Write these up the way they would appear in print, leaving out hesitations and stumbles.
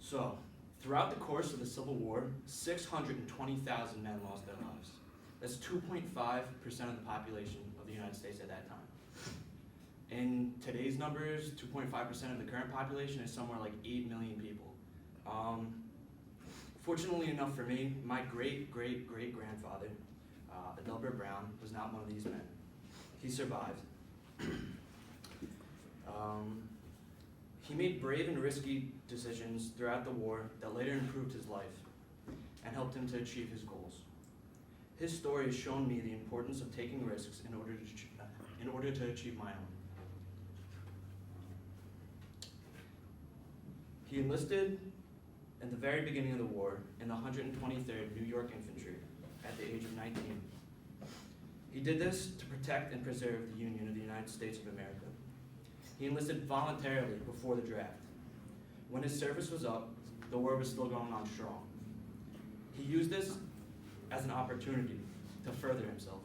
So, throughout the course of the Civil War, 620,000 men lost their lives. That's 2.5% of the population of the United States at that time. In today's numbers, 2.5% of the current population is somewhere like 8 million people. Fortunately enough for me, my great-great-great-grandfather, Adelbert Brown, was not one of these men. He survived. He made brave and risky decisions throughout the war that later improved his life and helped him to achieve his goals. His story has shown me the importance of taking risks in order to achieve my own. He enlisted at the very beginning of the war in the 123rd New York Infantry at the age of 19. He did this to protect and preserve the Union of the United States of America. He enlisted voluntarily before the draft. When his service was up, the war was still going on strong. He used this as an opportunity to further himself.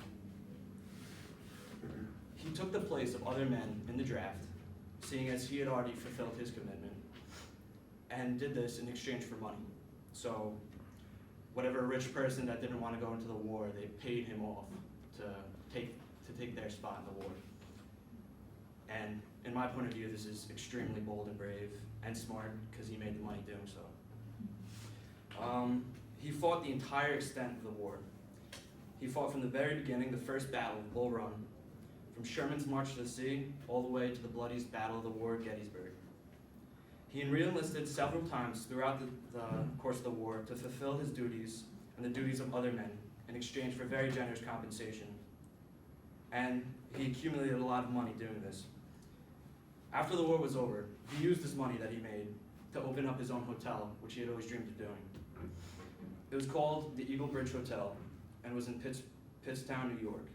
He took the place of other men in the draft, seeing as he had already fulfilled his commitment, and did this in exchange for money. So whatever rich person that didn't want to go into the war, they paid him off to take their spot in the war. And in my point of view, this is extremely bold and brave and smart because he made the money doing so. He fought the entire extent of the war. He fought from the very beginning, the first battle of Bull Run, from Sherman's March to the Sea, all the way to the bloodiest battle of the war, Gettysburg. He re-enlisted several times throughout the course of the war to fulfill his duties and the duties of other men in exchange for very generous compensation. And he accumulated a lot of money doing this. After the war was over, he used this money that he made to open up his own hotel, which he had always dreamed of doing. It was called the Eagle Bridge Hotel and was in Pittstown, New York.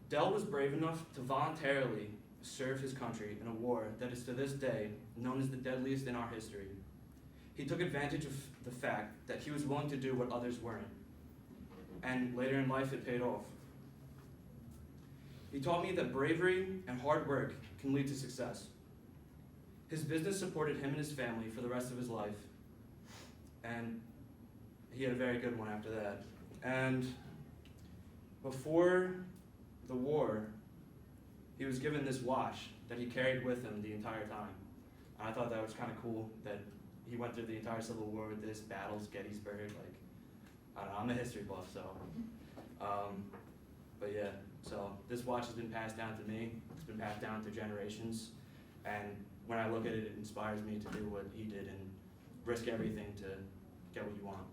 Dell was brave enough to voluntarily serve his country in a war that is to this day known as the deadliest in our history. He took advantage of the fact that he was willing to do what others weren't. And later in life, it paid off. He taught me that bravery and hard work can lead to success. His business supported him and his family for the rest of his life, and he had a very good one after that. And before the war, he was given this watch that he carried with him the entire time. And I thought that was kind of cool that he went through the entire Civil War with this, battles, Gettysburg, like, I don't know, I'm a history buff, so. But yeah, so this watch has been passed down to me. It's been passed down through generations. And when I look at it, it inspires me to do what he did and risk everything to get what you want.